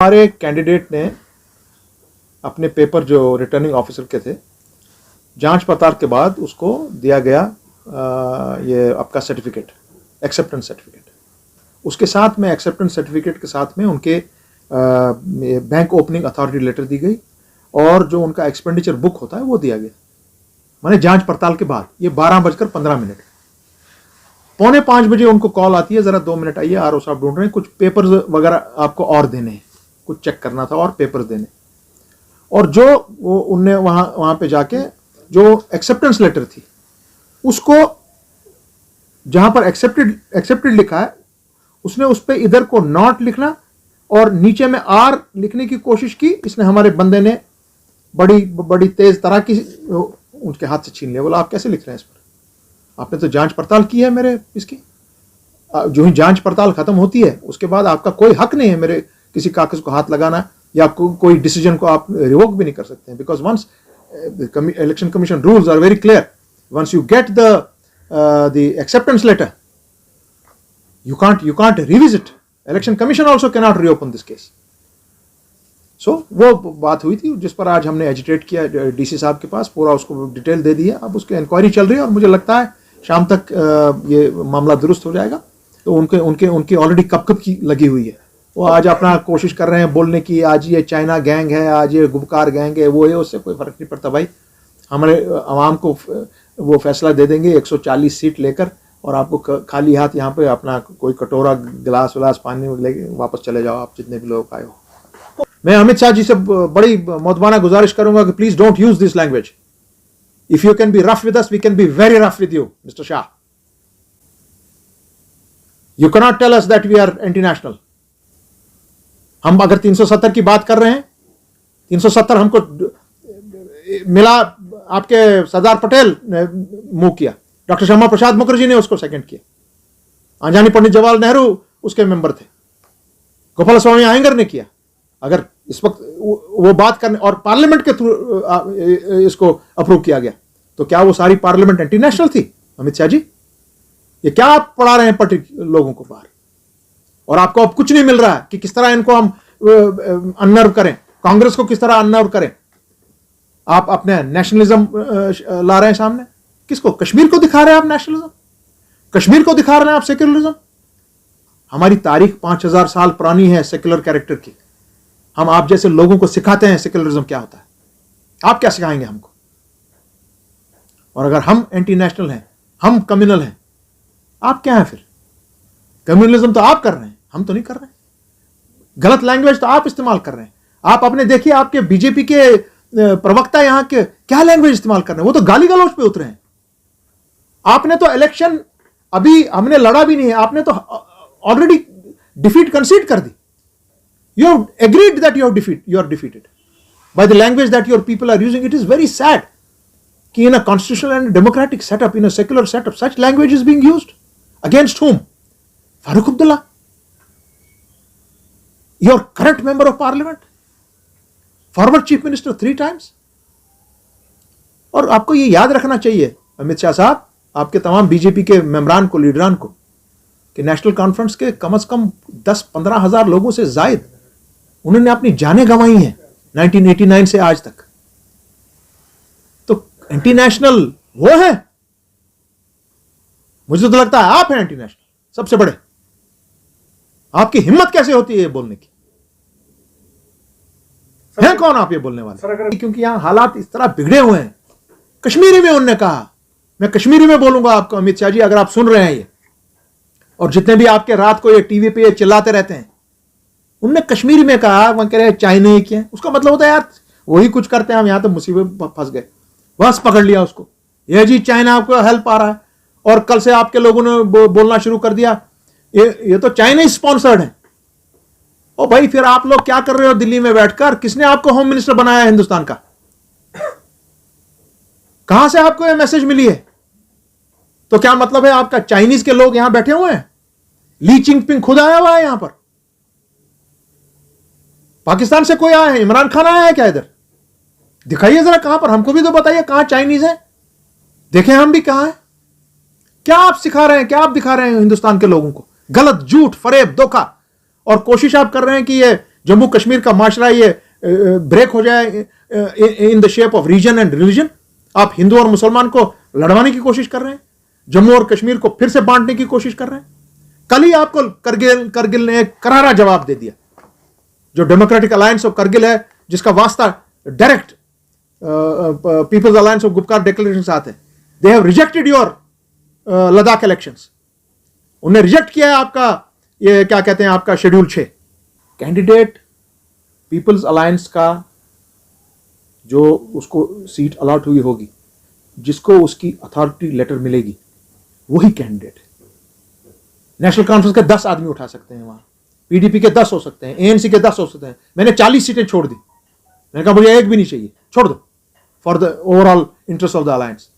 हमारे कैंडिडेट ने अपने पेपर जो रिटर्निंग ऑफिसर के थे, जांच पड़ताल के बाद उसको दिया गया ये आपका सर्टिफिकेट, एक्सेप्टेंस सर्टिफिकेट। उसके साथ में एक्सेप्टेंस सर्टिफिकेट के साथ में उनके बैंक ओपनिंग अथॉरिटी लेटर दी गई और जो उनका एक्सपेंडिचर बुक होता है वो दिया गया। माने जांच पड़ताल के बाद ये 12:15 पौने 5 बजे उनको कॉल आती है, जरा 2 मिनट आइए, आरओ साहब ढूंढ रहे हैं, कुछ पेपर्स वगैरह आपको और देने हैं, कुछ चेक करना था और पेपर्स देने। और जो वो उनने वहां पे जाके जो एक्सेप्टेंस लेटर थी उसको जहां पर एक्सेप्टेड लिखा है उसने उस पर इधर को नॉट लिखना और नीचे में आर लिखने की कोशिश की। इसने हमारे बंदे ने बड़ी तेज तरह की उनके हाथ से छीन लिया। बोला आप कैसे लिख रहे हैं इस पर, आपने तो जांच पड़ताल की है मेरे इसकी। जो ही जांच पड़ताल खत्म होती है उसके बाद आपका कोई हक नहीं है मेरे किसी कागज को हाथ लगाना या कोई डिसीजन को आप रिवोक भी नहीं कर सकते हैं। Because once election commission rules are very clear, once you get the acceptance letter you can't revisit. Election Commission also cannot reopen this case. So वो बात हुई थी जिस पर आज हमने एजिटेट किया डीसी साहब के पास, पूरा उसको डिटेल दे दिया। अब उसकी इंक्वायरी चल रही है और मुझे लगता है शाम तक ये मामला दुरुस्त हो जाएगा। तो उनकी ऑलरेडी कब की लगी हुई है, वो आज अपना कोशिश कर रहे हैं बोलने की आज ये चाइना गैंग है, आज ये गुपकार गैंग है, वो है, उससे कोई फर्क नहीं पड़ता भाई। हमारे आवाम को वो फैसला दे देंगे 140 सीट लेकर और आपको खाली हाथ यहाँ पे अपना कोई कटोरा गिलास विलास पानी लेके वापस चले जाओ आप जितने भी लोग आए हो। मैं अमित शाह जी से बड़ी मौतबाना गुजारिश करूंगा कि please don't use this language. If you can be rough with us we can be very rough with you mister Shah. You can not tell us that we are anti national. हम अगर 370 की बात कर रहे हैं, 370 हमको मिला, आपके सरदार पटेल ने मूव किया, डॉक्टर श्यामा प्रसाद मुखर्जी ने उसको सेकंड किया, आंजानी पंडित जवाहरलाल नेहरू उसके मेंबर थे, गोपाल स्वामी अयंगर ने किया। अगर इस वक्त वो बात करने और पार्लियामेंट के थ्रू इसको अप्रूव किया गया तो क्या वो सारी पार्लियामेंट एंटी नेशनल थी? अमित शाह जी ये क्या आप पढ़ा रहे हैं पर्टिकुलर लोगों को बाहर, और आपको अब कुछ नहीं मिल रहा है कि किस तरह इनको हम अनर्व करें, कांग्रेस को किस तरह अनर्व करें। आप अपने नेशनलिज्म ला रहे हैं सामने। किसको? कश्मीर को दिखा रहे हैं आप नेशनलिज्म, कश्मीर को दिखा रहे हैं आप सेक्युलरिज्म। हमारी तारीख 5000 साल पुरानी है सेक्युलर कैरेक्टर की। हम आप जैसे लोगों को सिखाते हैं सेक्युलरिज्म क्या होता है, आप क्या सिखाएंगे हमको? और अगर हम एंटी नेशनल हैं, हम कम्युनल हैं, आप क्या हैं फिर? कम्युनलिज्म तो आप कर रहे हैं, हम तो नहीं कर रहे हैं। गलत लैंग्वेज तो आप इस्तेमाल कर रहे हैं। आप अपने देखिए आपके बीजेपी के प्रवक्ता यहां के क्या लैंग्वेज इस्तेमाल कर रहे हैं, वो तो गाली गलौज पे उतरे हैं। आपने तो इलेक्शन अभी हमने लड़ा भी नहीं है, आपने तो ऑलरेडी डिफीट कंसीड कर दी। You have agreed that you are defeated by the language that your people are using. It is very sad कि in a constitutional and democratic setup, in a secular setup, such language is being used against whom? Farooq Abdullah, your current member of parliament, forward chief minister 3 times। और आपको ये याद रखना चाहिए अमित शाह साहब, आपके तमाम बीजेपी के मेंबरान को, लीडरान को, कि नेशनल कॉन्फ्रेंस के कम से कम 10-15 हजार लोगों से जायद उन्होंने अपनी जानें गंवाई हैं 1989 से आज तक। तो एंटी नेशनल वो है? मुझे तो लगता है आप हैं एंटी नेशनल सबसे बड़े। आपकी हिम्मत कैसे होती है ये बोलने की? है कौन आप ये बोलने वाले? क्योंकि यहां हालात इस तरह बिगड़े हुए हैं। कश्मीरी में उन्होंने कहा, मैं कश्मीरी में बोलूंगा आपको अमित शाह जी, अगर आप सुन रहे हैं ये, और जितने भी आपके रात को ये टीवी पे ये चिल्लाते रहते हैं, उनने कश्मीरी में कहा, वहां कह रहे चाइना क्या है, उसका मतलब होता है यार वही कुछ करते हैं, हम यहां तो मुसीबत फंस गए, बस पकड़ लिया उसको। ये जी चाइना आपको हेल्प आ रहा है, और कल से आपके लोगों ने बोलना शुरू कर दिया ये तो चाइनीज स्पॉन्सर्ड है। ओ भाई फिर आप लोग क्या कर रहे हो दिल्ली में बैठकर? किसने आपको होम मिनिस्टर बनाया है हिंदुस्तान का? कहां से आपको ये मैसेज मिली है? तो क्या मतलब है आपका चाइनीज के लोग यहां बैठे हुए हैं? ली चिंगपिंग खुद आया हुआ है यहां पर, पाकिस्तान से कोई आया है? इमरान खान आया है क्या इधर? दिखाइए जरा कहां पर, हमको भी तो बताइए कहां चाइनीज है, देखें हम भी कहां है। क्या आप सिखा रहे हैं, क्या आप दिखा रहे हैं हिंदुस्तान के लोगों को? गलत, झूठ, फरेब, धोखा, और कोशिश आप कर रहे हैं कि ये जम्मू कश्मीर का माशरा ये ब्रेक हो जाए in the shape of region and religion. आप हिंदू और मुसलमान को लड़वाने की कोशिश कर रहे हैं, जम्मू और कश्मीर को फिर से बांटने की कोशिश कर रहे हैं। कल ही आपको करगिल ने एक करारा जवाब दे दिया। जो डेमोक्रेटिक अलायंस ऑफ करगिल है, जिसका वास्ता direct people's alliance of Gupkar declaration से आते हैं, they have rejected your Ladakh elections. उन्हें रिजेक्ट किया है आपका ये क्या कहते हैं आपका शेड्यूल 6। कैंडिडेट पीपल्स अलायंस का जो उसको सीट अलॉट हुई होगी, जिसको उसकी अथॉरिटी लेटर मिलेगी, वही कैंडिडेट है। नेशनल कॉन्फ्रेंस के 10 आदमी उठा सकते हैं वहां, पीडीपी के 10 हो सकते हैं, एएनसी के 10 हो सकते हैं। मैंने 40 सीटें छोड़ दी। मैंने कहा मुझे एक भी नहीं चाहिए, छोड़ दो for the overall interest of the alliance.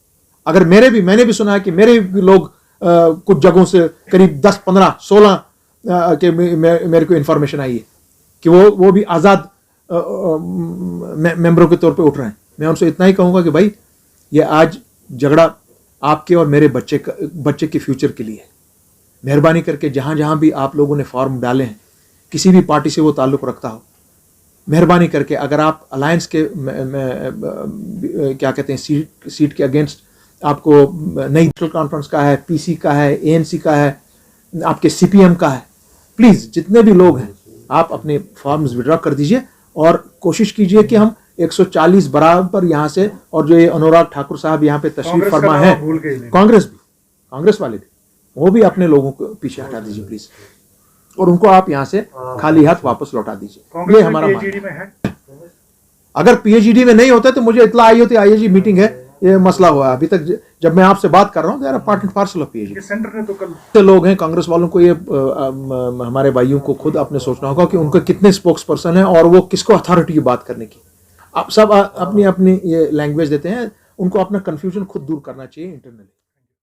अगर मैंने भी सुना है कि मेरे भी लोग कुछ जगहों से करीब 10, 15, 16 के मेरे को इंफॉर्मेशन आई है कि वो भी आज़ाद मेंबरों के तौर पे उठ रहे हैं। मैं उनसे इतना ही कहूँगा कि भाई ये आज झगड़ा आपके और मेरे बच्चे के फ्यूचर के लिए है। मेहरबानी करके जहाँ जहाँ भी आप लोगों ने फॉर्म डाले हैं, किसी भी पार्टी से वो ताल्लुक़ रखता हो, मेहरबानी करके अगर आप अलायंस के क्या कहते हैं सीट के अगेंस्ट आपको नई नेशनल कॉन्फ्रेंस का है, पीसी का है, एएनसी का है, आपके सीपीएम का है, प्लीज़ जितने भी लोग हैं आप अपने फॉर्म्स विड्रॉ कर दीजिए और कोशिश कीजिए कि हम 140 बराबर यहाँ से, और जो ये अनुराग ठाकुर साहब यहाँ पे तशरीफ फरमा है, कांग्रेस वाले भी, वो भी अपने लोगों को पीछे हटा दीजिए प्लीज, और उनको आप यहाँ से खाली हाथ वापस लौटा दीजिए। ये हमारा मानना है। अगर पीएचडी में नहीं होता तो मुझे इतला आई होती, आईएजी मीटिंग है, ये मसला हुआ। अभी तक जब मैं आपसे बात कर रहा हूँ, यार part and parcel of PhD. Centre ने तो कल लोग हैं कांग्रेस वालों को, ये हमारे भाइयों को खुद अपने सोचना होगा कि उनके कितने स्पोक्स पर्सन है और वो किसको अथॉरिटी की बात करने की। आप सब अपनी अपनी ये लैंग्वेज देते हैं, उनको अपना कंफ्यूजन खुद दूर करना चाहिए इंटरनली।